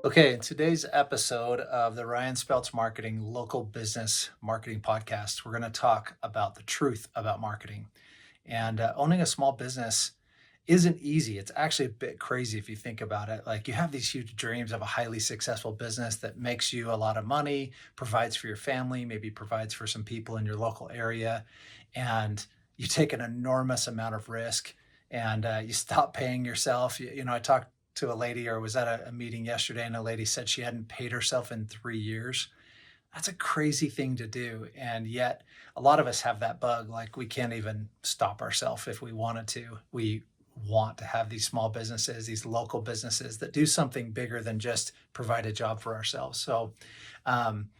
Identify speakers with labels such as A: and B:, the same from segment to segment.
A: Okay, in today's episode of the Ryan Speltz Marketing Local Business Marketing Podcast, we're going to talk about the truth about marketing. And owning a small business isn't easy. It's actually a bit crazy if you think about it. Like you have these huge dreams of a highly successful business that makes you a lot of money, provides for your family, maybe provides for some people in your local area. And you take an enormous amount of risk and you stop paying yourself. I talked to a lady or was at a meeting yesterday and a lady said she hadn't paid herself in 3 years. That's a crazy thing to do. And yet, a lot of us have that bug. Like, we can't even stop ourselves if we wanted to. We want to have these small businesses, these local businesses that do something bigger than just provide a job for ourselves. So, um,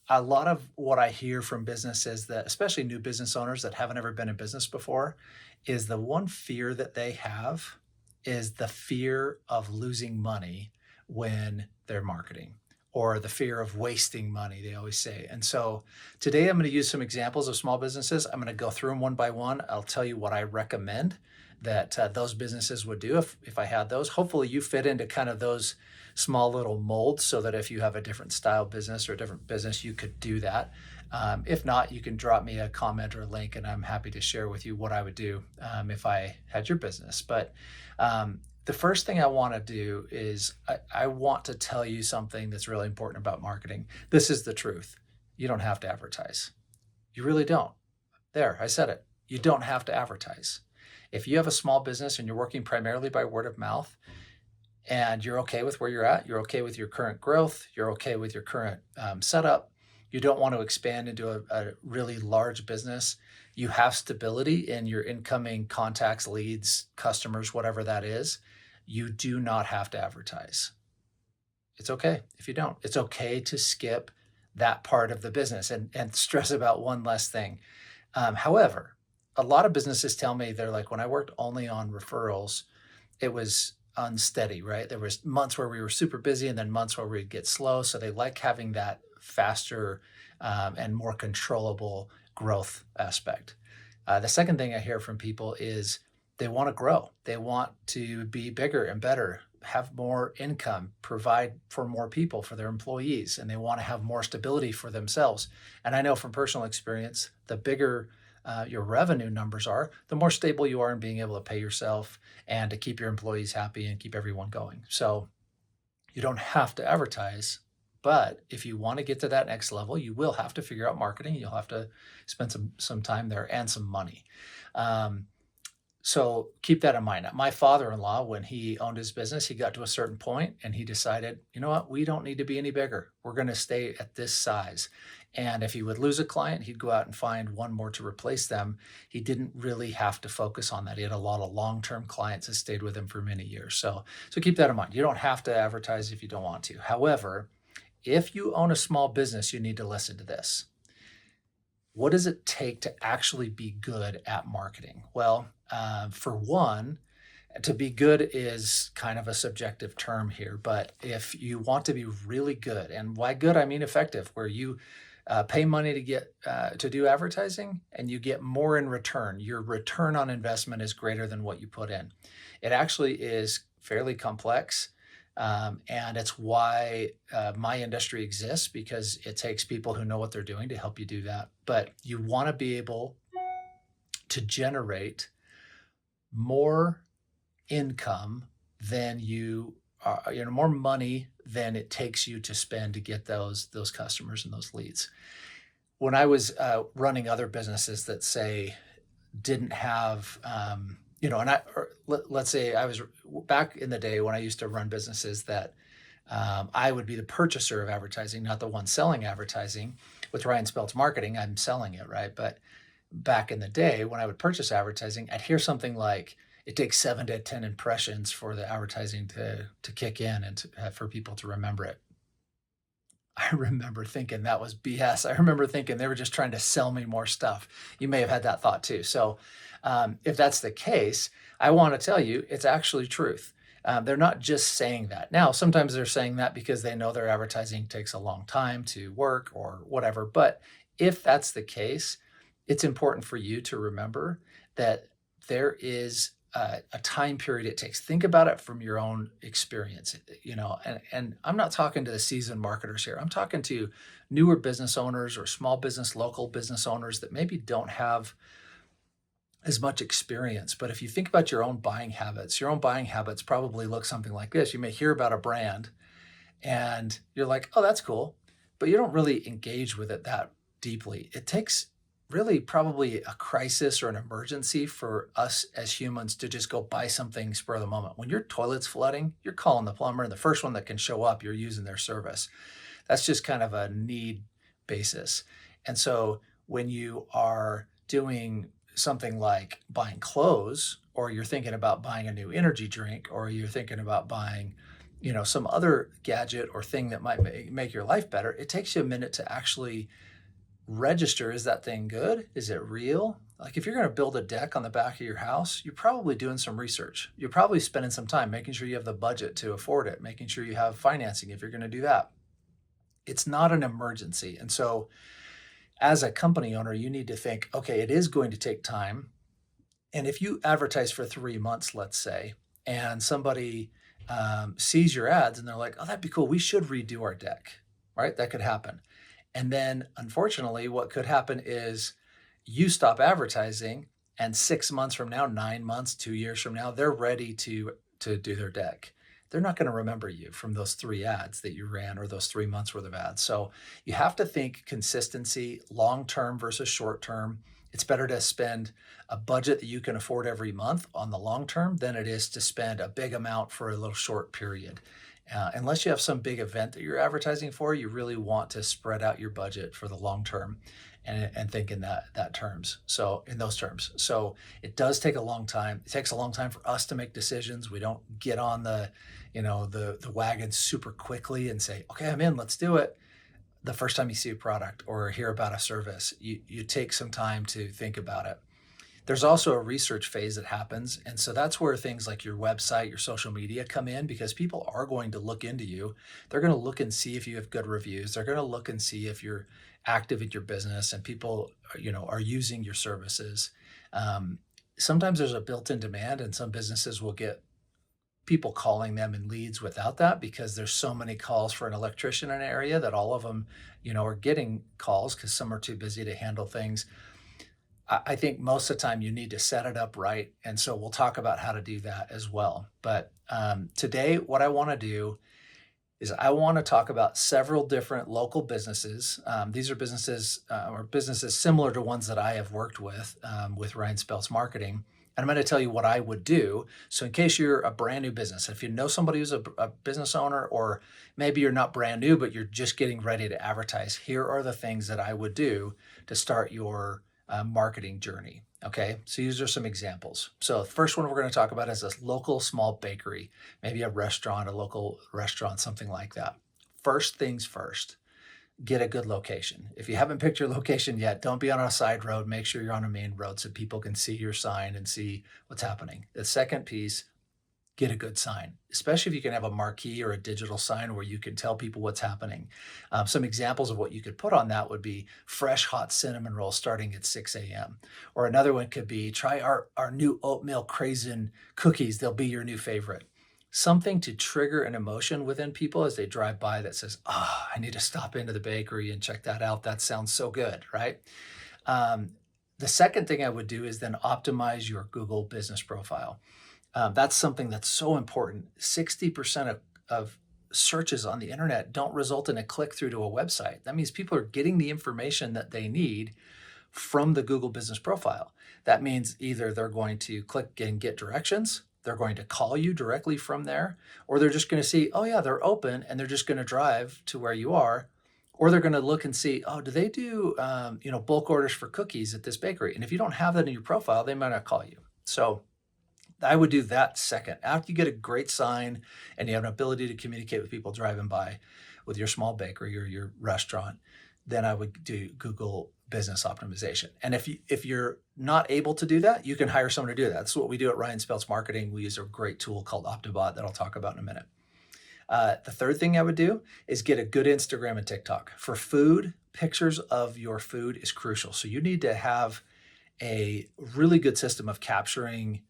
A: a lot of what I hear from businesses that, especially new business owners that haven't ever been in business before, is the one fear that they have is the fear of losing money when they're marketing or the fear of wasting money, they always say. And so today I'm going to use some examples of small businesses. I'm going to go through them one by one. I'll tell you what I recommend that those businesses would do if I had those. Hopefully, you fit into kind of those small little molds so that if you have a different style business or a different business, you could do that. If not, you can drop me a comment or a link, and I'm happy to share with you what I would do if I had your business. But the first thing I want to do is I want to tell you something that's really important about marketing. This is the truth. You don't have to advertise. You really don't. There, I said it. You don't have to advertise. If you have a small business and you're working primarily by word of mouth, and you're okay with where you're at, you're okay with your current growth, you're okay with your current setup, you don't want to expand into a really large business, you have stability in your incoming contacts, leads, customers, whatever that is, you do not have to advertise. It's okay if you don't. It's okay to skip that part of the business and stress about one less thing. However, a lot of businesses tell me they're like, when I worked only on referrals, it was unsteady, right? There was months where we were super busy and then months where we'd get slow. So they like having that faster and more controllable growth aspect. The second thing I hear from people is they want to grow. They want to be bigger and better, have more income, provide for more people, for their employees, and they want to have more stability for themselves. And I know from personal experience, the bigger your revenue numbers are, the more stable you are in being able to pay yourself and to keep your employees happy and keep everyone going. So you don't have to advertise, but if you want to get to that next level, you will have to figure out marketing. You'll have to spend some time there and some money. Um, so keep that in mind. My father-in-law, when he owned his business, he got to a certain point and he decided, you know what, we don't need to be any bigger. We're going to stay at this size. And if he would lose a client, he'd go out and find one more to replace them. He didn't really have to focus on that. He had a lot of long-term clients that stayed with him for many years. So keep that in mind. You don't have to advertise if you don't want to. However, if you own a small business, you need to listen to this. What does it take to actually be good at marketing? Well, for one, to be good is kind of a subjective term here, but if you want to be really good, and by good I mean effective, where you pay money to get to do advertising and you get more in return, your return on investment is greater than what you put in. It actually is fairly complex. And it's why my industry exists, because it takes people who know what they're doing to help you do that. But you want to be able to generate more income than more money than it takes you to spend to get those customers and those leads. When I was running other businesses that say didn't have let's say I was back in the day when I used to run businesses that I would be the purchaser of advertising, not the one selling advertising. With Ryan Speltz Marketing, I'm selling it, right? But back in the day when I would purchase advertising, I'd hear something like, it takes 7 to 10 impressions for the advertising to kick in and for people to remember it. I remember thinking that was BS. I remember thinking they were just trying to sell me more stuff. You may have had that thought too. So if that's the case, I want to tell you it's actually truth. They're not just saying that. Now, sometimes they're saying that because they know their advertising takes a long time to work or whatever. But if that's the case, it's important for you to remember that there is a time period it takes. Think about it from your own experience, and I'm not talking to the seasoned marketers here. I'm talking to newer business owners or small business, local business owners that maybe don't have as much experience. But if you think about your own buying habits probably look something like this. You may hear about a brand and you're like, oh, that's cool. But you don't really engage with it that deeply. It takes really probably a crisis or an emergency for us as humans to just go buy something spur of the moment. When your toilet's flooding, you're calling the plumber, and the first one that can show up, you're using their service. That's just kind of a need basis. And so when you are doing something like buying clothes, or you're thinking about buying a new energy drink, or you're thinking about buying, some other gadget or thing that might make your life better, it takes you a minute to actually register. Is that thing good? Is it real? Like if you're going to build a deck on the back of your house, you're probably doing some research. You're probably spending some time making sure you have the budget to afford it, making sure you have financing if you're going to do that. It's not an emergency. And so as a company owner, you need to think, okay, it is going to take time. And if you advertise for 3 months, let's say, and somebody sees your ads and they're like, oh, that'd be cool. We should redo our deck, right? That could happen. And then unfortunately, what could happen is you stop advertising, and 6 months from now, 9 months, 2 years from now, they're ready to do their deck. They're not going to remember you from those 3 ads that you ran or those 3 months worth of ads. So you have to think consistency, long-term versus short-term. It's better to spend a budget that you can afford every month on the long term than it is to spend a big amount for a little short period. Unless you have some big event that you're advertising for, you really want to spread out your budget for the long term and think in that terms. So in those terms. So it does take a long time. It takes a long time for us to make decisions. We don't get on the wagon super quickly and say, okay, I'm in, let's do it. The first time you see a product or hear about a service, you take some time to think about it. There's also a research phase that happens. And so that's where things like your website, your social media come in, because people are going to look into you. They're going to look and see if you have good reviews. They're going to look and see if you're active in your business and people, are using your services. Sometimes there's a built-in demand, and some businesses will get people calling them in leads without that, because there's so many calls for an electrician in an area that all of them, are getting calls because some are too busy to handle things. I think most of the time you need to set it up right. And so we'll talk about how to do that as well. But today, what I want to do is I want to talk about several different local businesses. These are businesses or businesses similar to ones that I have worked with Ryan Speltz Marketing. And I'm going to tell you what I would do. So in case you're a brand new business, if you know somebody who's a business owner, or maybe you're not brand new, but you're just getting ready to advertise, here are the things that I would do to start your marketing journey. Okay, so these are some examples. So the first one we're going to talk about is a local small bakery, maybe a restaurant, a local restaurant, something like that. First things first, get a good location. If you haven't picked your location yet, don't be on a side road. Make sure you're on a main road so people can see your sign and see what's happening. The second piece, get a good sign, especially if you can have a marquee or a digital sign where you can tell people what's happening. Some examples of what you could put on that would be fresh hot cinnamon rolls starting at 6 a.m. Or another one could be, try our new oatmeal craisin cookies. They'll be your new favorite. Something to trigger an emotion within people as they drive by that says, I need to stop into the bakery and check that out. That sounds so good, right? The second thing I would do is then optimize your Google business profile. That's something that's so important. 60% of searches on the internet don't result in a click through to a website. That means people are getting the information that they need from the Google business profile. That means either they're going to click and get directions, they're going to call you directly from there, or they're just going to see, oh yeah, they're open, and they're just going to drive to where you are. Or they're going to look and see, do they do bulk orders for cookies at this bakery? And if you don't have that in your profile, they might not call you. So I would do that second. After you get a great sign and you have an ability to communicate with people driving by with your small bakery or your restaurant, then I would do Google business optimization. And if you're not able to do that, you can hire someone to do that. That's what we do at Ryan Speltz Marketing. We use a great tool called Optibot that I'll talk about in a minute. The third thing I would do is get a good Instagram and TikTok. For food, pictures of your food is crucial. So you need to have a really good system of capturing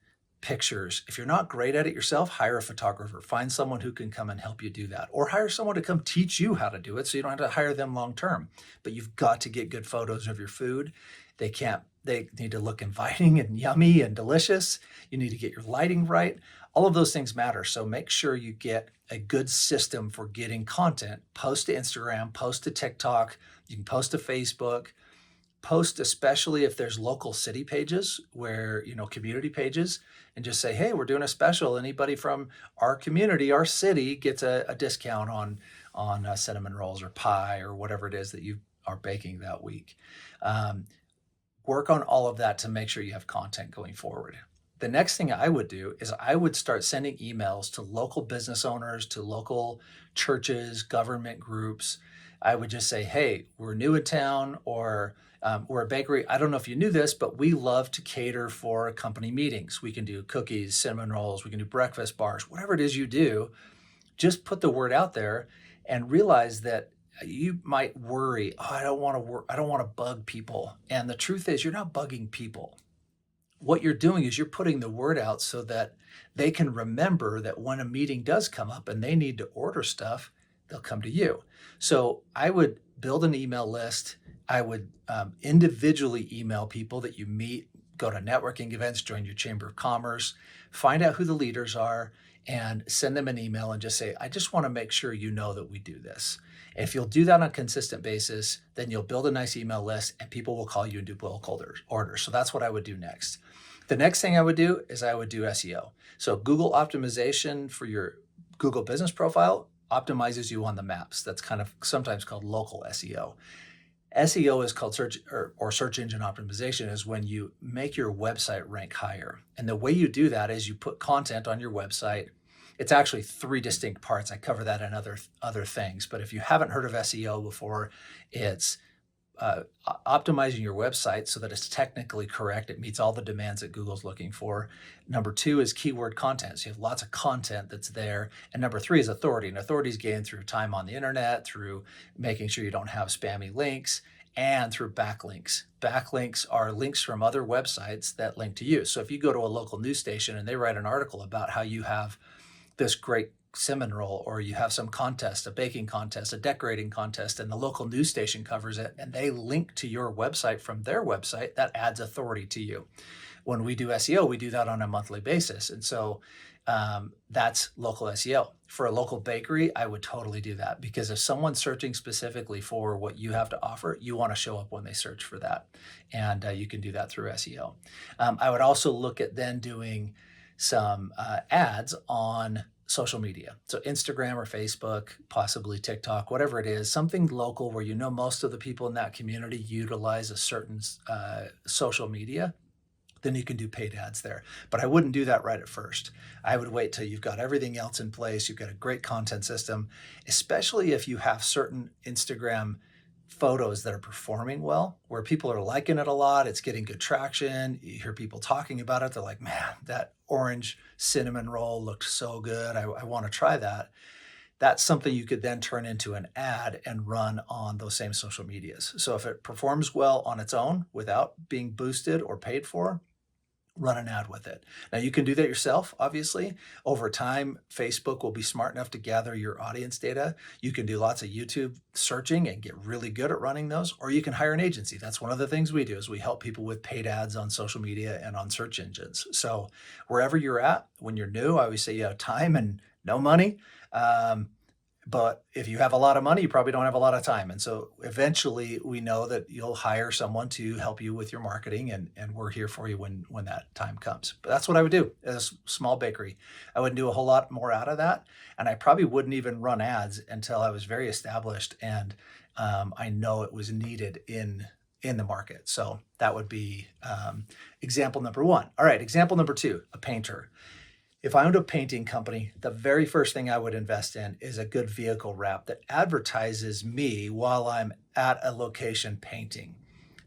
A: pictures. If you're not great at it yourself, hire a photographer. Find someone who can come and help you do that, or hire someone to come teach you how to do it so you don't have to hire them long term. But you've got to get good photos of your food. They need to look inviting and yummy and delicious. You need to get your lighting right. All of those things matter. So make sure you get a good system for getting content. Post to Instagram, post to TikTok, you can post to Facebook. Post, especially if there's local city pages where, community pages, and just say, hey, we're doing a special. Anybody from our community, our city gets a discount on cinnamon rolls or pie or whatever it is that you are baking that week. Work on all of that to make sure you have content going forward. The next thing I would do is I would start sending emails to local business owners, to local churches, government groups. I would just say, hey, we're new in town, or we're a bakery. I don't know if you knew this, but we love to cater for company meetings. We can do cookies, cinnamon rolls, we can do breakfast bars, whatever it is you do. Just put the word out there and realize that you might worry, oh, I don't want to bug people. And the truth is, you're not bugging people. What you're doing is you're putting the word out so that they can remember that when a meeting does come up and they need to order stuff, they'll come to you. So I would build an email list. I would individually email people that you meet, go to networking events, join your Chamber of Commerce, find out who the leaders are, and send them an email and just say, I just want to make sure you know that we do this. And if you'll do that on a consistent basis, then you'll build a nice email list and people will call you and do bulk orders. So that's what I would do next. The next thing I would do is I would do SEO. So Google optimization for your Google business profile optimizes you on the maps. That's kind of sometimes called local SEO. SEO is called search engine optimization, is when you make your website rank higher. And the way you do that is you put content on your website. It's actually 3 distinct parts. I cover that in other things. But if you haven't heard of SEO before, it's optimizing your website so that it's technically correct. It meets all the demands that Google's looking for. Number 2 is keyword content. So you have lots of content that's there. And number 3 is authority. And authority is gained through time on the internet, through making sure you don't have spammy links, and through backlinks. Backlinks are links from other websites that link to you. So if you go to a local news station and they write an article about how you have this great cinnamon roll, or you have some contest, a baking contest, a decorating contest, and the local news station covers it, and they link to your website from their website, that adds authority to you. When we do SEO, we do that on a monthly basis. And so that's local SEO. For a local bakery, I would totally do that, because if someone's searching specifically for what you have to offer, you want to show up when they search for that. And you can do that through SEO. I would also look at then doing some ads on social media. So Instagram or Facebook, possibly TikTok, whatever it is, something local where you know most of the people in that community utilize a certain social media, then you can do paid ads there. But I wouldn't do that right at first. I would wait till you've got everything else in place, you've got a great content system, especially if you have certain Instagram photos that are performing well, where people are liking it a lot, it's getting good traction, you hear people talking about it, they're like, man, that orange cinnamon roll looked so good, I want to try that. That's something you could then turn into an ad and run on those same social medias. So if it performs well on its own without being boosted or paid for, run an ad with it. Now you can do that yourself, obviously. Over time, Facebook will be smart enough to gather your audience data. You can do lots of YouTube searching and get really good at running those, or you can hire an agency. That's one of the things we do, is we help people with paid ads on social media and on search engines. So wherever you're at, when you're new, I always say you have time and no money. But if you have a lot of money, you probably don't have a lot of time. And so eventually we know that you'll hire someone to help you with your marketing, and we're here for you when that time comes. But that's what I would do as a small bakery. I wouldn't do a whole lot more out of that. And I probably wouldn't even run ads until I was very established and I know it was needed in the market. So that would be example number 1. All right, example number 2, a painter. If I owned a painting company, the very first thing I would invest in is a good vehicle wrap that advertises me while I'm at a location painting.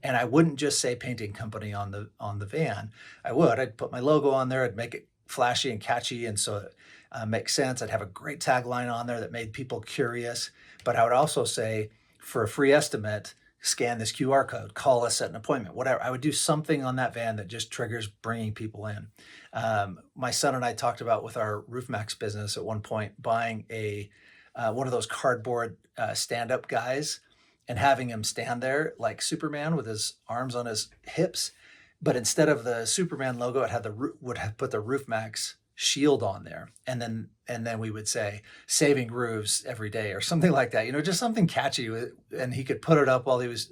A: And I wouldn't just say painting company on the van. I'd put my logo on there, I'd make it flashy and catchy, and so it makes sense. I'd have a great tagline on there that made people curious. But I would also say, for a free estimate, scan this QR code, call us, set an appointment, whatever. I would do something on that van that just triggers bringing people in. My son and I talked about with our Roof Max business at one point buying a one of those cardboard stand-up guys and having him stand there like Superman with his arms on his hips, but instead of the Superman logo, it had would have put the Roof Max shield on there, and then we would say saving roofs every day or something like that. Just something catchy, and he could put it up while he was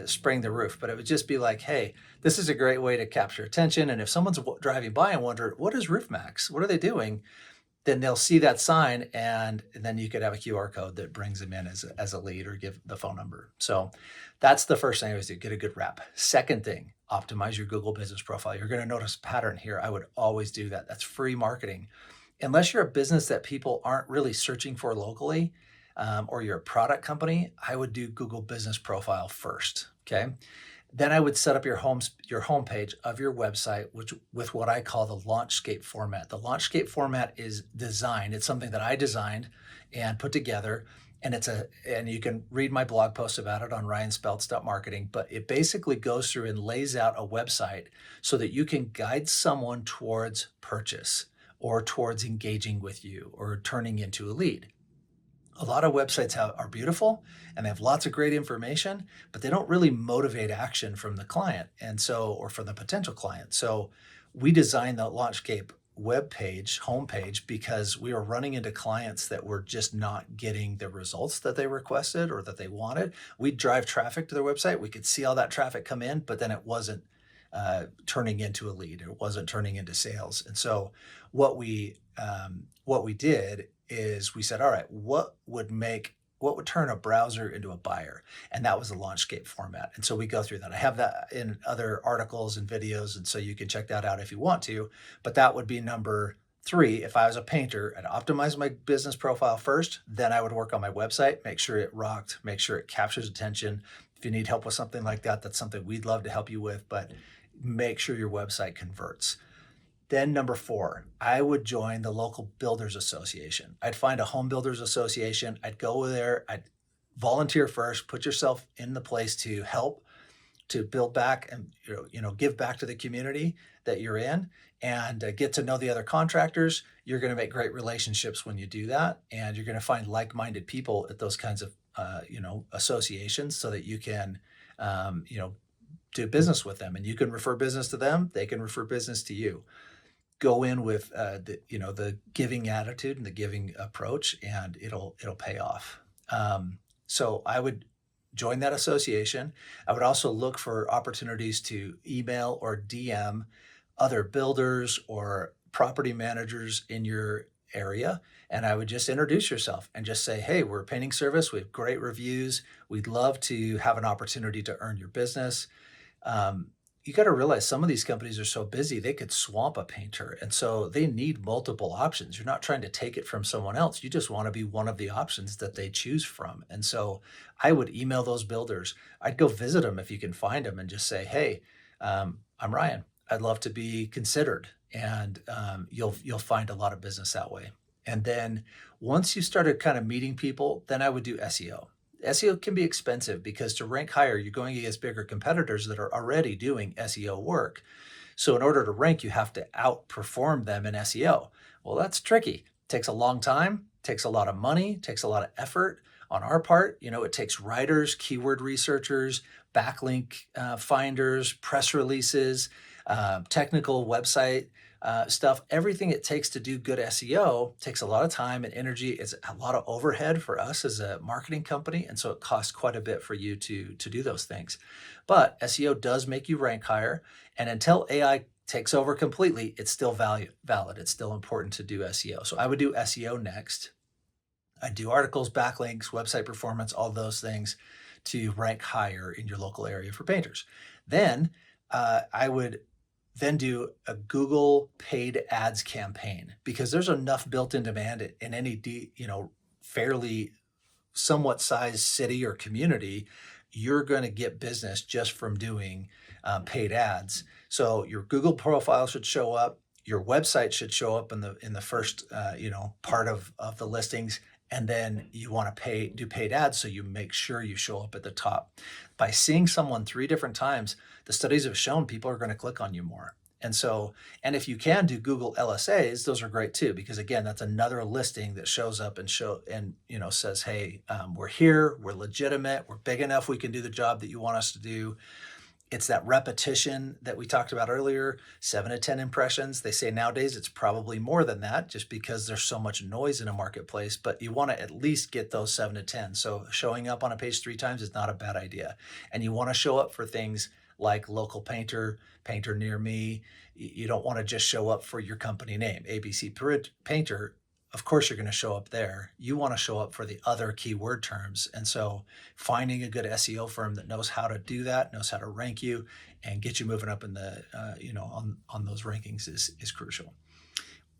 A: spraying the roof. But it would just be like, hey, this is a great way to capture attention. And if someone's driving by and wonder what is Roof Max, what are they doing? Then they'll see that sign, and then you could have a QR code that brings them in as a lead or give the phone number. So that's the first thing I always do, get a good rep. Second thing, optimize your Google business profile. You're going to notice a pattern here. I would always do that. That's free marketing. Unless you're a business that people aren't really searching for locally, or you're a product company, I would do Google business profile first. Okay. Then I would set up your homepage of your website, which with what I call the Launchscape format. The Launchscape format is designed. It's something that I designed and put together, and and you can read my blog post about it on ryanspeltz.marketing. But it basically goes through and lays out a website so that you can guide someone towards purchase or towards engaging with you or turning into a lead. A lot of websites are beautiful and they have lots of great information, but they don't really motivate action from the client or from the potential client. So we designed the Launchscape homepage, because we were running into clients that were just not getting the results that they requested or that they wanted. We'd drive traffic to their website. We could see all that traffic come in, but then it wasn't turning into a lead. It wasn't turning into sales. And so what we did is we said, all right, what would turn a browser into a buyer? And that was the Launchscape format. And so we go through that. I have that in other articles and videos, and so you can check that out if you want to. But that would be number 3. If I was a painter, I'd optimize my business profile first. Then I would work on my website, make sure it rocked, make sure it captures attention. If you need help with something like that, that's something we'd love to help you with, but make sure your website converts. Then number 4, I would join the local builders association. I'd find a home builders association. I'd go there. I'd volunteer first, put yourself in the place to help to build back and give back to the community that you're in, and get to know the other contractors. You're going to make great relationships when you do that, and you're going to find like-minded people at those kinds of associations so that you can do business with them, and you can refer business to them. They can refer business to you. Go in with the giving attitude and the giving approach, and it'll pay off. So I would join that association. I would also look for opportunities to email or DM other builders or property managers in your area. And I would just introduce yourself and just say, hey, we're a painting service. We have great reviews. We'd love to have an opportunity to earn your business. You got to realize some of these companies are so busy, they could swamp a painter. And so they need multiple options. You're not trying to take it from someone else. You just want to be one of the options that they choose from. And so I would email those builders. I'd go visit them if you can find them and just say, hey, I'm Ryan. I'd love to be considered. And you'll find a lot of business that way. And then once you started kind of meeting people, then I would do SEO. SEO can be expensive because to rank higher, you're going against bigger competitors that are already doing SEO work. So in order to rank, you have to outperform them in SEO. Well, that's tricky. It takes a long time, takes a lot of money, takes a lot of effort on our part. It takes writers, keyword researchers, backlink finders, press releases, technical website stuff. Everything it takes to do good SEO takes a lot of time and energy. It's a lot of overhead for us as a marketing company. And so it costs quite a bit for you to do those things. But SEO does make you rank higher. And until AI takes over completely, it's still valid. It's still important to do SEO. So I would do SEO next. I do articles, backlinks, website performance, all those things to rank higher in your local area for painters. Then I would then do a Google paid ads campaign, because there's enough built-in demand in any fairly somewhat sized city or community. You're going to get business just from doing paid ads. So your Google profile should show up. Your website should show up in the first part of the listings, and then you want to do paid ads, so you make sure you show up at the top. By seeing someone 3 different times, the studies have shown people are going to click on you more. And so, and if you can do Google LSAs, those are great too, because again, that's another listing that shows up and says, hey, we're here, we're legitimate, we're big enough, we can do the job that you want us to do. It's that repetition that we talked about earlier, 7 to 10 impressions. They say nowadays it's probably more than that, just because there's so much noise in a marketplace, but you want to at least get those 7 to 10. So showing up on a page 3 times is not a bad idea. And you want to show up for things like local painter, painter near me. You don't want to just show up for your company name, ABC Painter. Of course, you're going to show up there. You want to show up for the other keyword terms. And so finding a good SEO firm that knows how to do that, knows how to rank you and get you moving up in the, on those rankings is crucial.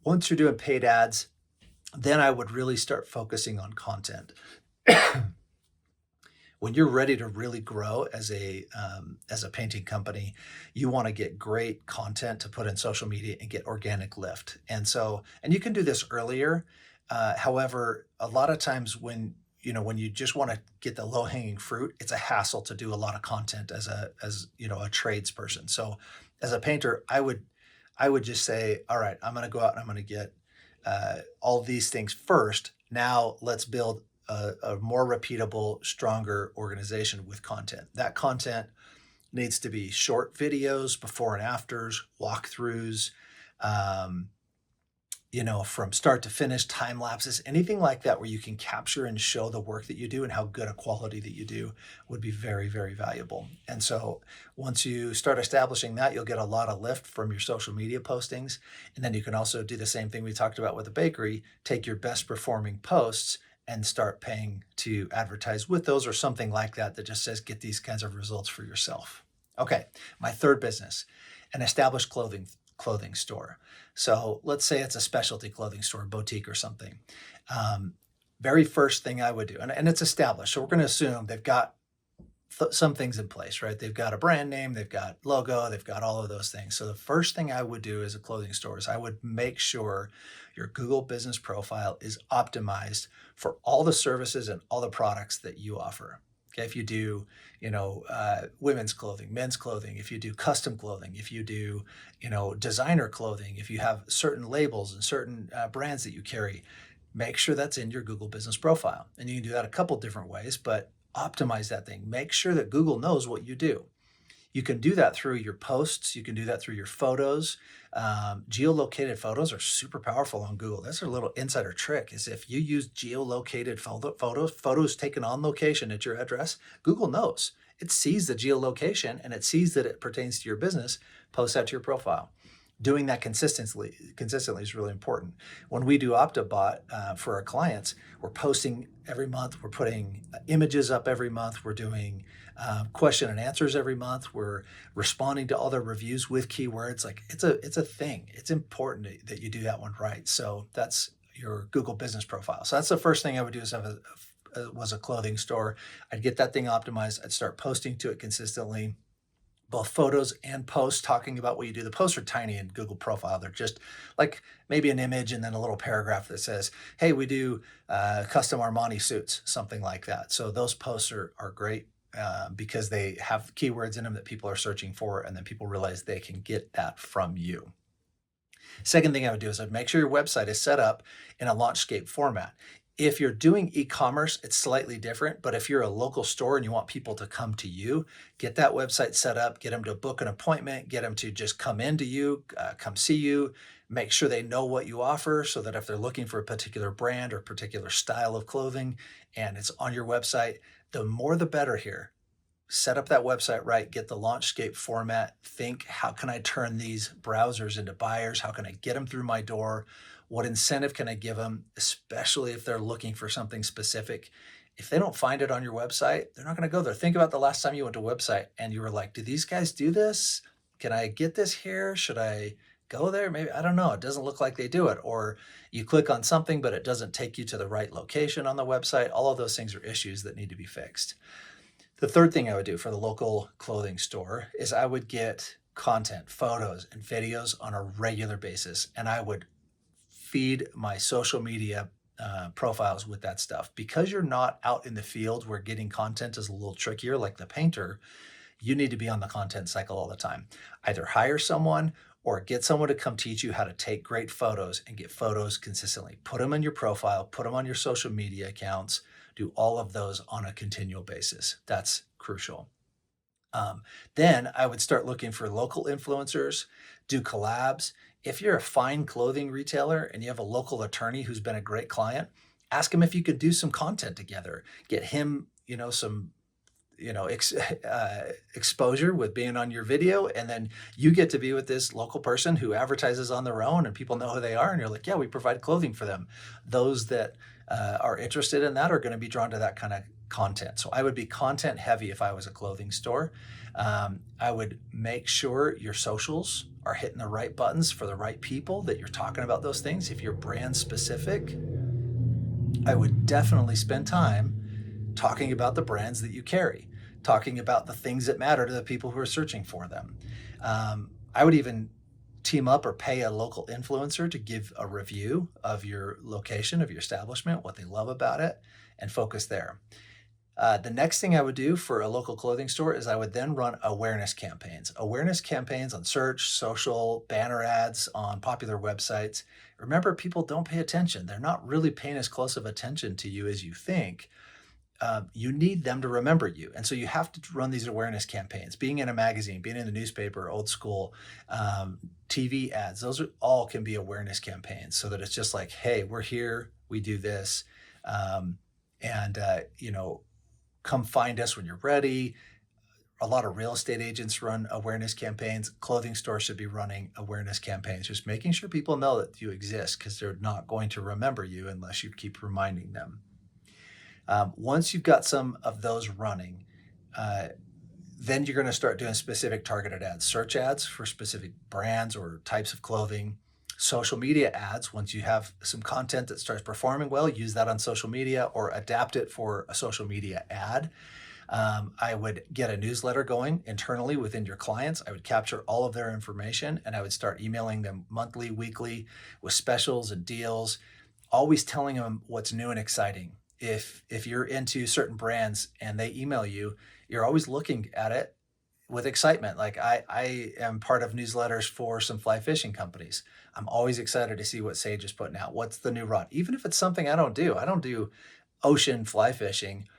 A: Once you're doing paid ads, then I would really start focusing on content. When you're ready to really grow as a painting company, you want to get great content to put in social media and get organic lift. And you can do this earlier. However, a lot of times when you just want to get the low hanging fruit, it's a hassle to do a lot of content as a tradesperson. So as a painter, I would just say, all right, I'm going to go out and I'm going to get all these things first. Now let's build a more repeatable, stronger organization with content. That content needs to be short videos, before and afters, walkthroughs, from start to finish, time lapses, anything like that where you can capture and show the work that you do and how good a quality that you do would be very, very valuable. And so once you start establishing that, you'll get a lot of lift from your social media postings. And then you can also do the same thing we talked about with the bakery, take your best performing posts and start paying to advertise with those or something like that that just says get these kinds of results for yourself. Okay, my third business, an established clothing store. So let's say it's a specialty clothing store, boutique or something. Very first thing I would do, and it's established. So we're going to assume they've got some things in place, right? They've got a brand name, they've got logo, they've got all of those things. So the first thing I would do as a clothing store is I would make sure your Google business profile is optimized for all the services and all the products that you offer. Okay, if you do, women's clothing, men's clothing, if you do custom clothing, if you do, designer clothing, if you have certain labels and certain brands that you carry, make sure that's in your Google business profile. And you can do that a couple different ways, but optimize that thing. Make sure that Google knows what you do. You can do that through your posts. You can do that through your photos. Geolocated photos are super powerful on Google. That's a little insider trick, is if you use geolocated photos taken on location at your address, Google knows. It sees the geolocation and it sees that it pertains to your business, posts that to your profile. Doing that consistently is really important. When we do OptaBot for our clients, we're posting every month. We're putting images up every month. We're doing question and answers every month. We're responding to all their reviews with keywords. Like it's a thing. It's important that you do that one right. So that's your Google business profile. So that's the first thing I would do is have was a clothing store. I'd get that thing optimized. I'd start posting to it consistently, both photos and posts talking about what you do. The posts are tiny in Google profile. They're just like maybe an image and then a little paragraph that says, hey, we do custom Armani suits, something like that. So those posts are great because they have keywords in them that people are searching for, and then people realize they can get that from you. Second thing I would do is I'd make sure your website is set up in a Launchscape format. If you're doing e-commerce, it's slightly different, but if you're a local store and you want people to come to you, get that website set up, get them to book an appointment, get them to just come into you, come see you, make sure they know what you offer so that if they're looking for a particular brand or particular style of clothing and it's on your website, the more the better here. Set up that website right, get the Launchscape format, think, how can I turn these browsers into buyers? How can I get them through my door? What incentive can I give them, especially if they're looking for something specific? If they don't find it on your website, they're not going to go there. Think about the last time you went to a website and you were like, do these guys do this? Can I get this here? Should I go there? Maybe, I don't know. It doesn't look like they do it. Or you click on something, but it doesn't take you to the right location on the website. All of those things are issues that need to be fixed. The third thing I would do for the local clothing store is I would get content, photos, and videos on a regular basis. And I would feed my social media profiles with that stuff. Because you're not out in the field where getting content is a little trickier, like the painter, you need to be on the content cycle all the time. Either hire someone or get someone to come teach you how to take great photos and get photos consistently. Put them in your profile, put them on your social media accounts, do all of those on a continual basis. That's crucial. Um, then I would start looking for local influencers, do collabs. If you're a fine clothing retailer and you have a local attorney who's been a great client, ask him if you could do some content together. Get him, some exposure with being on your video, and then you get to be with this local person who advertises on their own and people know who they are, and you're like, yeah, we provide clothing for them. Those that are interested in that are going to be drawn to that kind of content. So I would be content heavy if I was a clothing store. I would make sure your socials are hitting the right buttons for the right people, that you're talking about those things. If you're brand specific, I would definitely spend time talking about the brands that you carry, talking about the things that matter to the people who are searching for them. I would even team up or pay a local influencer to give a review of your location, of your establishment, what they love about it, and focus there. The next thing I would do for a local clothing store is I would then run awareness campaigns. Awareness campaigns on search, social, banner ads on popular websites. Remember, people don't pay attention. They're not really paying as close of attention to you as you think. You need them to remember you. And so you have to run these awareness campaigns. Being in a magazine, being in the newspaper, old school, TV ads, those are all can be awareness campaigns, so that it's just like, hey, we're here, we do this. And come find us when you're ready. A lot of real estate agents run awareness campaigns. Clothing stores should be running awareness campaigns, just making sure people know that you exist, because they're not going to remember you unless you keep reminding them. Once you've got some of those running, then you're going to start doing specific targeted ads, search ads for specific brands or types of clothing, social media ads. Once you have some content that starts performing well, use that on social media or adapt it for a social media ad. I would get a newsletter going internally within your clients. I would capture all of their information and I would start emailing them monthly, weekly with specials and deals, always telling them what's new and exciting. If you're into certain brands and they email you, you're always looking at it with excitement. Like I am part of newsletters for some fly fishing companies. I'm always excited to see what Sage is putting out. What's the new rod? Even if it's something I don't do. I don't do ocean fly fishing,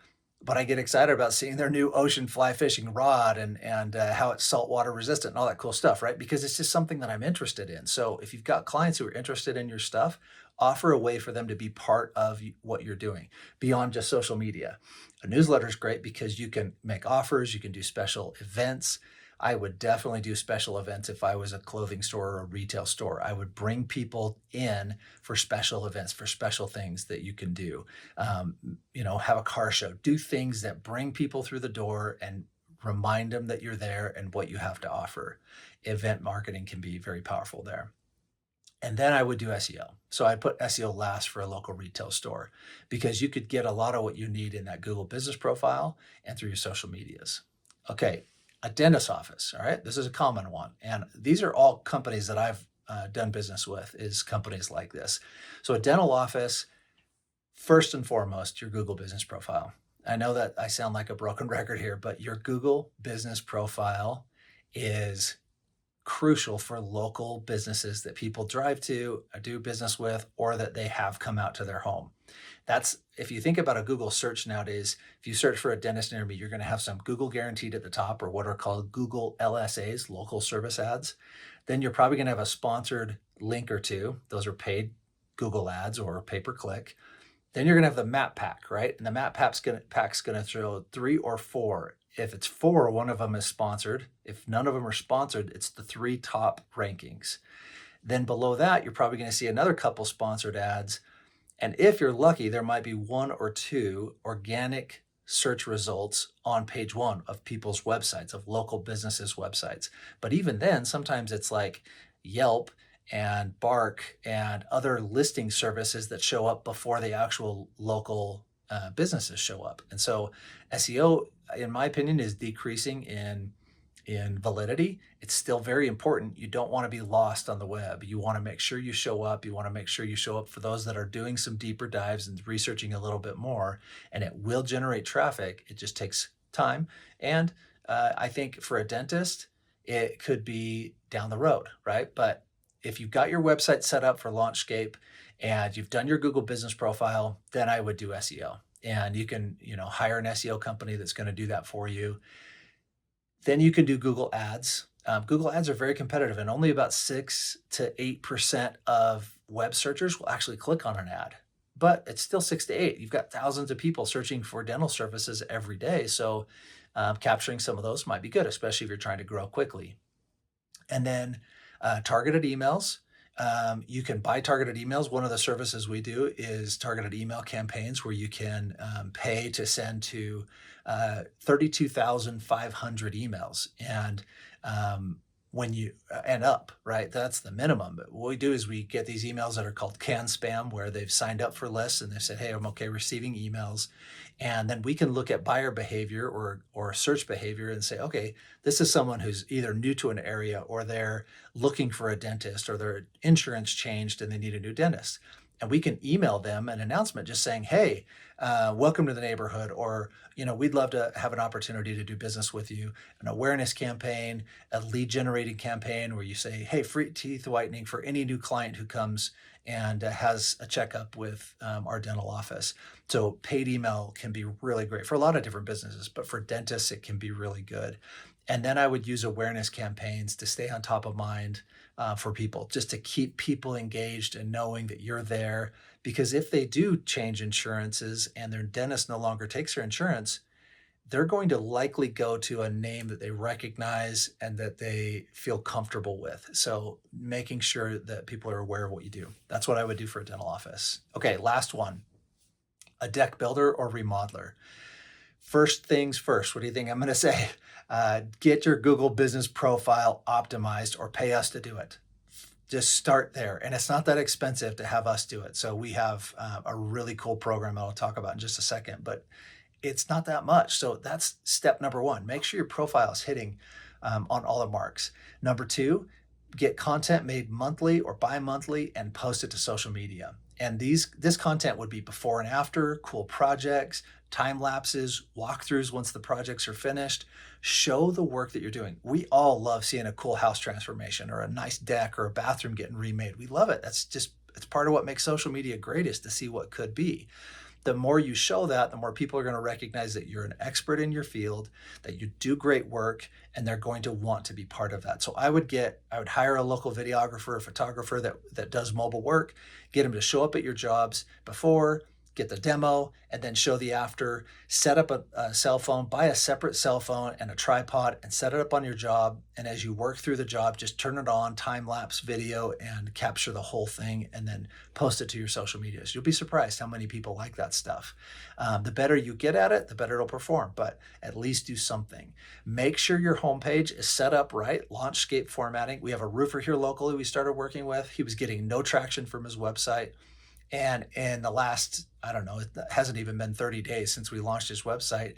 A: but I get excited about seeing their new ocean fly fishing rod and how it's saltwater resistant and all that cool stuff, right? Because it's just something that I'm interested in. So if you've got clients who are interested in your stuff, offer a way for them to be part of what you're doing beyond just social media. A newsletter is great because you can make offers, you can do special events. I would definitely do special events if I was a clothing store or a retail store. I would bring people in for special events, for special things that you can do. Have a car show, do things that bring people through the door and remind them that you're there and what you have to offer. Event marketing can be very powerful there. And then I would do SEO. So I'd put SEO last for a local retail store, because you could get a lot of what you need in that Google business profile and through your social medias. Okay, a dentist office, all right? This is a common one. And these are all companies that I've done business with, is companies like this. So a dental office, first and foremost, your Google business profile. I know that I sound like a broken record here, but your Google business profile is crucial for local businesses that people drive to, do business with, or that they have come out to their home. That's, if you think about a Google search nowadays, if you search for a dentist near me, you're going to have some Google guaranteed at the top, or what are called Google LSAs, local service ads. Then you're probably going to have a sponsored link or two. Those are paid Google ads or pay-per-click. Then you're going to have the map pack, right? And the map pack's going to throw 3 or 4. If it's 4, one of them is sponsored. If none of them are sponsored, it's the 3 top rankings. Then below that, you're probably going to see another couple sponsored ads. And if you're lucky, there might be 1 or 2 organic search results on page 1 of people's websites, of local businesses' websites. But even then, sometimes it's like Yelp and Bark and other listing services that show up before the actual local businesses show up. And so SEO, in my opinion, is decreasing in in validity, it's still very important. You don't want to be lost on the web. You want to make sure you show up. You want to make sure you show up for those that are doing some deeper dives and researching a little bit more, and it will generate traffic. It just takes time. And I think for a dentist, it could be down the road, right? But if you've got your website set up for Launchscape and you've done your Google business profile, then I would do SEO. And you can, hire an SEO company that's going to do that for you. Then you can do Google Ads. Google Ads are very competitive, and only about 6 to 8% of web searchers will actually click on an ad. But it's still 6 to 8. You've got thousands of people searching for dental services every day. So capturing some of those might be good, especially if you're trying to grow quickly. And then targeted emails. You can buy targeted emails. One of the services we do is targeted email campaigns where you can pay to send to 32,500 emails. And when you end up, right, that's the minimum. But what we do is we get these emails that are called canned spam, where they've signed up for lists and they said, hey, I'm okay receiving emails. And then we can look at buyer behavior or search behavior and say, okay, this is someone who's either new to an area, or they're looking for a dentist, or their insurance changed and they need a new dentist. And we can email them an announcement just saying, hey, welcome to the neighborhood, or, we'd love to have an opportunity to do business with you. An awareness campaign, a lead generating campaign where you say, hey, free teeth whitening for any new client who comes and has a checkup with our dental office. So paid email can be really great for a lot of different businesses, but for dentists, it can be really good. And then I would use awareness campaigns to stay on top of mind for people, just to keep people engaged and knowing that you're there. Because if they do change insurances and their dentist no longer takes their insurance, they're going to likely go to a name that they recognize and that they feel comfortable with. So making sure that people are aware of what you do. That's what I would do for a dental office. Okay, last one, a deck builder or remodeler. First things first, what do you think I'm going to say? Get your Google business profile optimized, or pay us to do it. Just start there. And it's not that expensive to have us do it. So we have a really cool program I'll talk about in just a second, but it's not that much. So that's step number one. Make sure your profile is hitting on all the marks. Number two, get content made monthly or bi-monthly and post it to social media. And this content would be before and after, cool projects, time lapses, walkthroughs once the projects are finished. Show the work that you're doing. We all love seeing a cool house transformation or a nice deck or a bathroom getting remade. We love it. It's part of what makes social media great, is to see what could be. The more you show that, the more people are going to recognize that you're an expert in your field, that you do great work, and they're going to want to be part of that. So I would hire a local videographer or photographer that does mobile work, get them to show up at your jobs before, get the demo, and then show the after. Set up a cell phone, buy a separate cell phone and a tripod, and set it up on your job. And as you work through the job, just turn it on, time-lapse video, and capture the whole thing, and then post it to your social media. So you'll be surprised how many people like that stuff. The better you get at it, the better it'll perform, but at least do something. Make sure your homepage is set up right, Launchscape formatting. We have a roofer here locally we started working with. He was getting no traction from his website. And in the last, I don't know, it hasn't even been 30 days since we launched his website,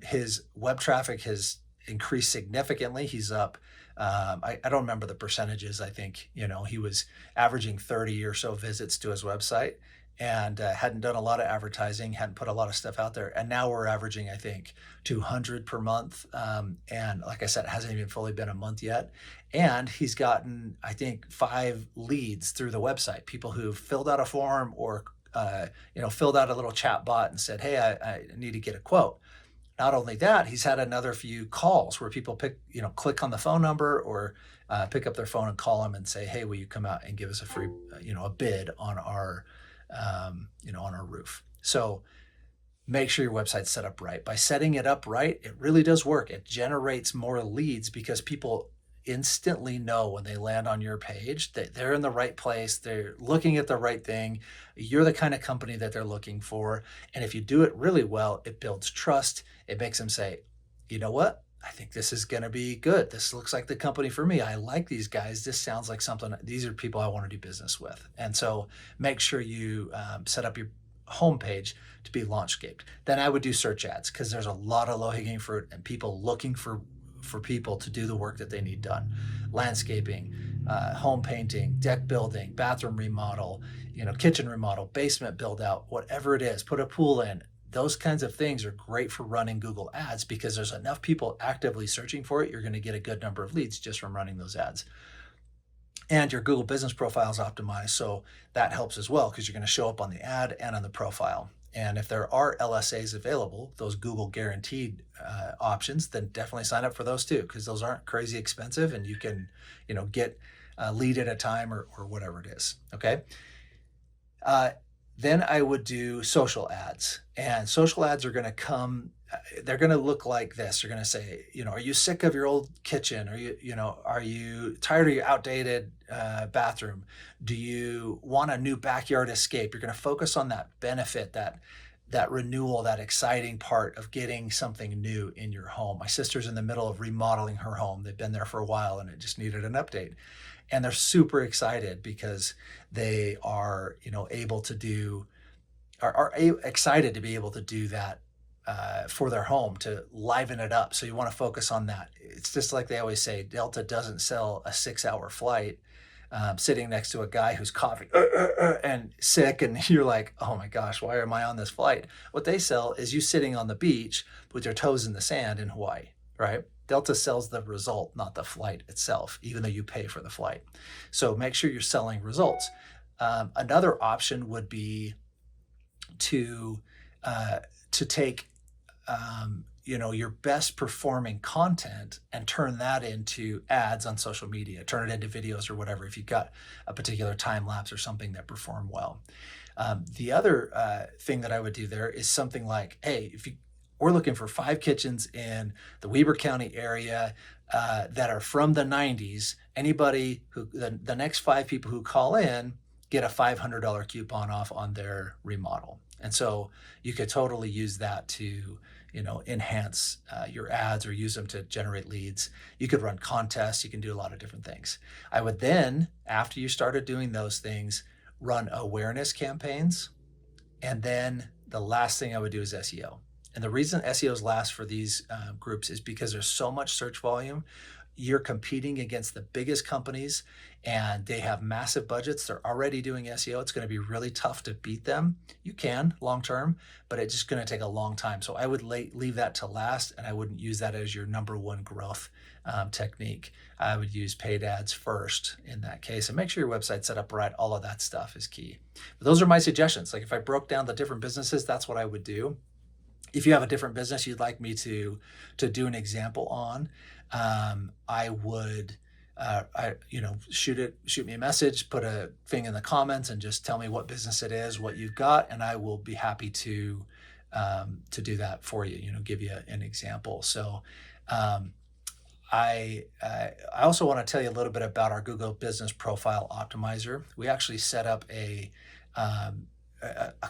A: his web traffic has increased significantly. He's up, I don't remember the percentages. I think, he was averaging 30 or so visits to his website, and hadn't done a lot of advertising, hadn't put a lot of stuff out there. And now we're averaging, I think, 200 per month. And like I said, it hasn't even fully been a month yet. And he's gotten, I think, 5 leads through the website, people who filled out a form or, filled out a little chat bot and said, hey, I need to get a quote. Not only that, he's had another few calls where people click on the phone number, or pick up their phone and call him and say, hey, will you come out and give us a free, a bid on our, on our roof. So make sure your website's set up right. By setting it up right, it really does work. It generates more leads because people instantly know when they land on your page that they're in the right place, they're looking at the right thing, you're the kind of company that they're looking for. And if you do it really well, it builds trust. It makes them say, you know what? I think this is going to be good. This looks like the company for me. I like these guys. This sounds like something. These are people I want to do business with. And so make sure you set up your homepage to be Launchscaped. Then I would do search ads, because there's a lot of low-hanging fruit and people looking for for people to do the work that they need done. Landscaping, home painting, deck building, bathroom remodel, kitchen remodel, basement build out, whatever it is, put a pool in. Those kinds of things are great for running Google ads because there's enough people actively searching for it. You're going to get a good number of leads just from running those ads. And your Google business profile is optimized, so that helps as well because you're going to show up on the ad and on the profile. And if there are LSAs available, those Google guaranteed options, then definitely sign up for those too, because those aren't crazy expensive, and you can, get a lead at a time or whatever it is. Okay. Then I would do social ads, and social ads are going to come. They're going to look like this. They're going to say, are you sick of your old kitchen? Are you tired of your outdated bathroom? Do you want a new backyard escape? You're going to focus on that benefit, that renewal, that exciting part of getting something new in your home. My sister's in the middle of remodeling her home. They've been there for a while, and it just needed an update. And they're super excited because they are, able to do, are excited to be able to do that for their home, to liven it up. So you want to focus on that. It's just like they always say, Delta doesn't sell a 6-hour flight sitting next to a guy who's coughing and sick, and you're like, oh my gosh, why am I on this flight? What they sell is you sitting on the beach with your toes in the sand in Hawaii, right? Delta sells the result, not the flight itself, even though you pay for the flight. So make sure you're selling results. Another option would be to take your best performing content and turn that into ads on social media, turn it into videos or whatever, if you've got a particular time lapse or something that perform well. The other thing that I would do there is something like, hey, we're looking for 5 kitchens in the Weber County area that are from the 90s. Anybody who, the next 5 people who call in get a $500 coupon off on their remodel. And so you could totally use that to, enhance your ads or use them to generate leads. You could run contests. You can do a lot of different things. I would then, after you started doing those things, run awareness campaigns. And then the last thing I would do is SEO. And the reason SEOs last for these groups is because there's so much search volume. You're competing against the biggest companies, and they have massive budgets. They're already doing SEO. It's going to be really tough to beat them. You can long term, but it's just going to take a long time. So I would leave that to last, and I wouldn't use that as your number one growth technique. I would use paid ads first in that case, and make sure your website's set up right. All of that stuff is key. But those are my suggestions. Like if I broke down the different businesses, that's what I would do. If you have a different business you'd like me to do an example on, I would, shoot me a message, put a thing in the comments, and just tell me what business it is, what you've got, and I will be happy to do that for you. Give you an example. So, I also want to tell you a little bit about our Google Business Profile Optimizer. We actually set up a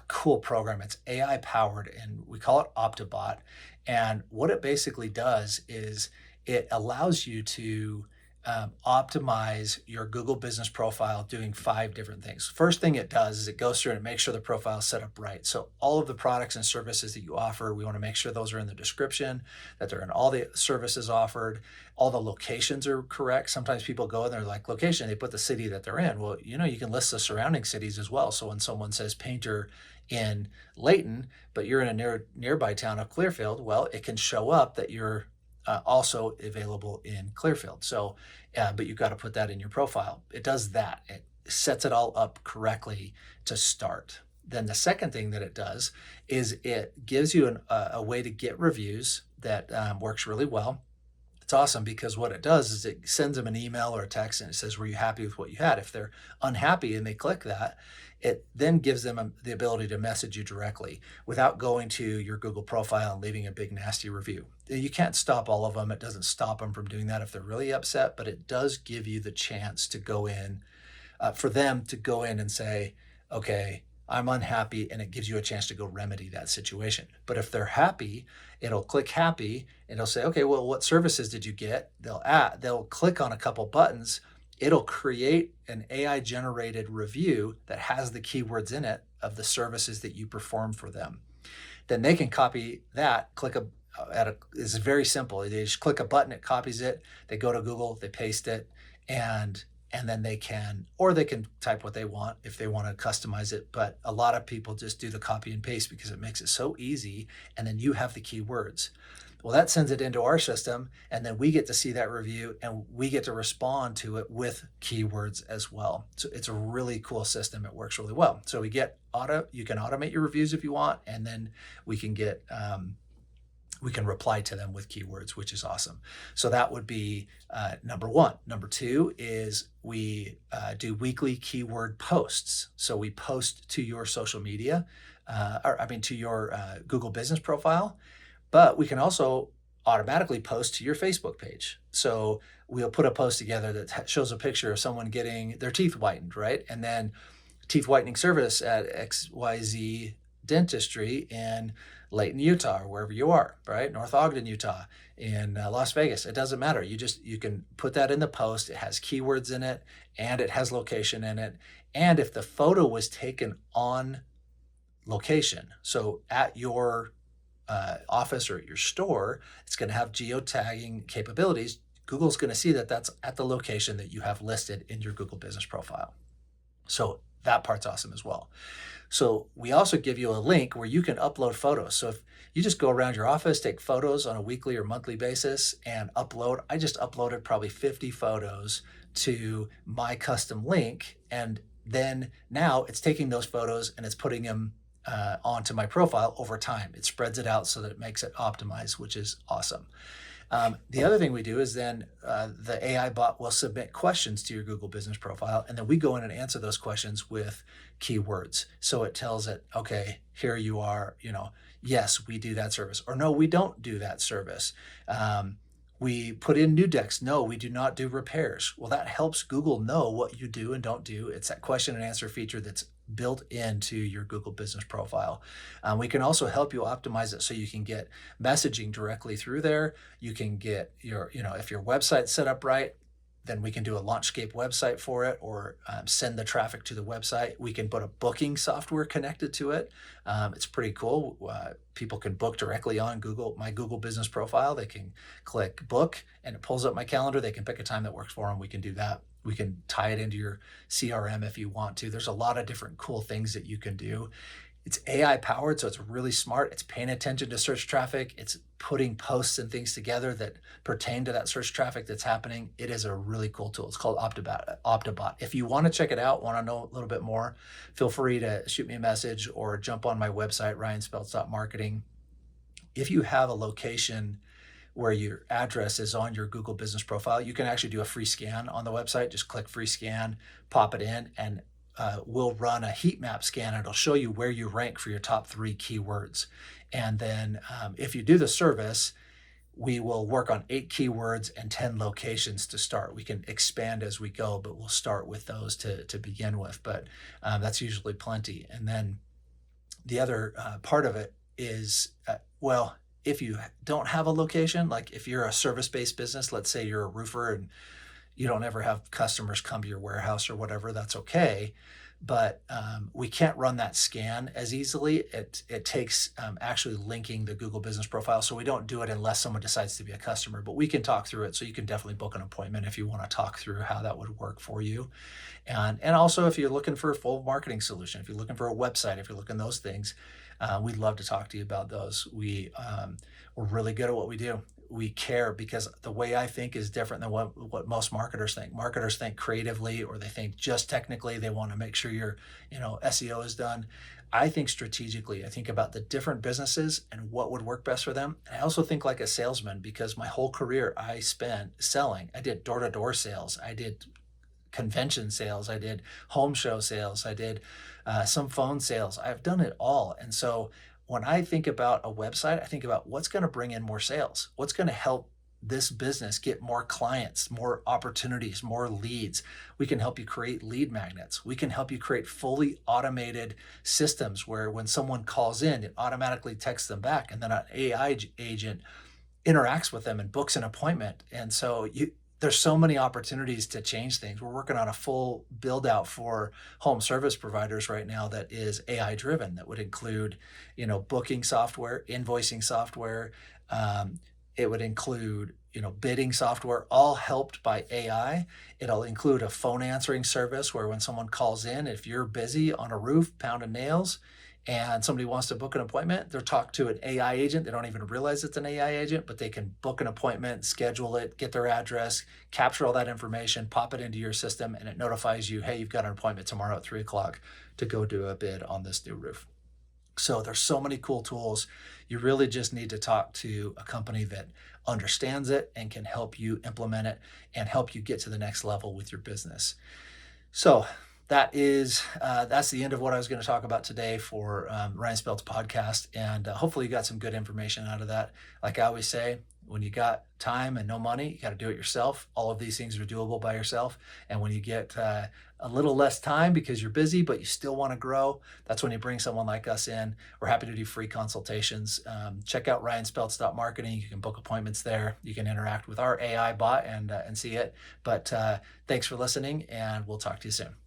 A: cool program. It's AI powered, and we call it Optibot. And what it basically does is it allows you to optimize your Google business profile doing 5 different things. First thing it does is it goes through and makes sure the profile is set up right. So all of the products and services that you offer, we want to make sure those are in the description, that they're in all the services offered, all the locations are correct. Sometimes people go and they're like, location, they put the city that they're in. Well, you can list the surrounding cities as well. So when someone says painter in Layton, but you're in a nearby town of Clearfield, well, it can show up that you're also available in Clearfield. So, but you've got to put that in your profile. It does that. It sets it all up correctly to start. Then the second thing that it does is it gives you a way to get reviews that works really well. It's awesome because what it does is it sends them an email or a text and it says, were you happy with what you had? If they're unhappy and they click that, it then gives them the ability to message you directly without going to your Google profile and leaving a big nasty review. You can't stop all of them. It doesn't stop them from doing that if they're really upset, but it does give you the chance to go in, for them to go in and say, okay, I'm unhappy, and it gives you a chance to go remedy that situation. But if they're happy, it'll click happy and it'll say, okay, well, what services did you get? They'll click on a couple buttons. It'll create an AI generated review that has the keywords in it of the services that you perform for them. Then they can copy that, click is very simple. They just click a button, it copies it, they go to Google, they paste it, and then they can type what they want if they want to customize it. But a lot of people just do the copy and paste because it makes it so easy, and then you have the keywords. Well, that sends it into our system, and then we get to see that review and we get to respond to it with keywords as well. So it's a really cool system. It works really well. So you can automate your reviews if you want, and then we can we can reply to them with keywords, which is awesome. So that would be number one. Number two is we do weekly keyword posts. So we post to your social media, to your Google business profile, but we can also automatically post to your Facebook page. So we'll put a post together that shows a picture of someone getting their teeth whitened, right? And then teeth whitening service at XYZ Dentistry in Layton, Utah, or wherever you are, right? North Ogden, Utah, in Las Vegas. It doesn't matter. You can put that in the post. It has keywords in it, and it has location in it. And if the photo was taken on location, so at your office or at your store, it's going to have geotagging capabilities. Google's going to see that that's at the location that you have listed in your Google business profile. So that part's awesome as well. So we also give you a link where you can upload photos. So if you just go around your office, take photos on a weekly or monthly basis and upload, I just uploaded probably 50 photos to my custom link. And then now it's taking those photos and it's putting them onto my profile over time. It spreads it out so that it makes it optimized, which is awesome. The other thing we do is then the AI bot will submit questions to your Google business profile, and then we go in and answer those questions with keywords. So it tells it, okay, here you are, yes, we do that service, or no, we don't do that service. We put in new decks. No, we do not do repairs. Well, that helps Google know what you do and don't do. It's that question and answer feature that's built into your Google business profile. We can also help you optimize it so you can get messaging directly through there. You can get if your website's set up right, then we can do a Launchscape website for it, or send the traffic to the website. We can put a booking software connected to it. It's pretty cool. People can book directly on my Google business profile. They can click book and it pulls up my calendar. They can pick a time that works for them. We can do that. We can tie it into your CRM if you want to. There's a lot of different cool things that you can do. It's AI powered, so it's really smart. It's paying attention to search traffic. It's putting posts and things together that pertain to that search traffic that's happening. It is a really cool tool. It's called Optibot. If you want to check it out, want to know a little bit more, feel free to shoot me a message or jump on my website, ryanspeltz.marketing. If you have a location where your address is on your Google business profile, you can actually do a free scan on the website. Just click free scan, pop it in, and we'll run a heat map scan. It'll show you where you rank for your top 3 keywords. And then if you do the service, we will work on 8 keywords and 10 locations to start. We can expand as we go, but we'll start with those to begin with. But that's usually plenty. And then the other part of it is, if you don't have a location, like if you're a service-based business, let's say you're a roofer and you don't ever have customers come to your warehouse or whatever, that's okay. But we can't run that scan as easily. It takes actually linking the Google business profile. So we don't do it unless someone decides to be a customer, but we can talk through it. So you can definitely book an appointment if you want to talk through how that would work for you. And also if you're looking for a full marketing solution, if you're looking for a website, if you're looking those things, we'd love to talk to you about those. We're really good at what we do. We care because the way I think is different than what most marketers think. Marketers think creatively, or they think just technically. They want to make sure your SEO is done. I think strategically. I think about the different businesses and what would work best for them. I also think like a salesman, because my whole career I spent selling. I did door-to-door sales. I did convention sales. I did home show sales. I did some phone sales. I've done it all. And so when I think about a website, I think about what's going to bring in more sales, what's going to help this business get more clients, more opportunities, more leads. We can help you create lead magnets. We can help you create fully automated systems where when someone calls in, it automatically texts them back, and then an AI agent interacts with them and books an appointment. And so there's so many opportunities to change things. We're working on a full build out for home service providers right now that is AI driven. That would include, booking software, invoicing software. Um, it would include, bidding software, all helped by AI. It'll include a phone answering service where when someone calls in, if you're busy on a roof pounding nails, and somebody wants to book an appointment, they're talk to an AI agent. They don't even realize it's an AI agent, but they can book an appointment, schedule it, get their address, capture all that information, pop it into your system, and it notifies you, hey, you've got an appointment tomorrow at 3 o'clock to go do a bid on this new roof. So there's so many cool tools. You really just need to talk to a company that understands it and can help you implement it and help you get to the next level with your business. So that's the end of what I was going to talk about today for Ryan Spelt's podcast, and hopefully you got some good information out of that. Like I always say, when you got time and no money, you got to do it yourself. All of these things are doable by yourself, and when you get a little less time because you're busy, but you still want to grow, that's when you bring someone like us in. We're happy to do free consultations. Check out ryanspelts.marketing. You can book appointments there. You can interact with our AI bot and see it. But thanks for listening, and we'll talk to you soon.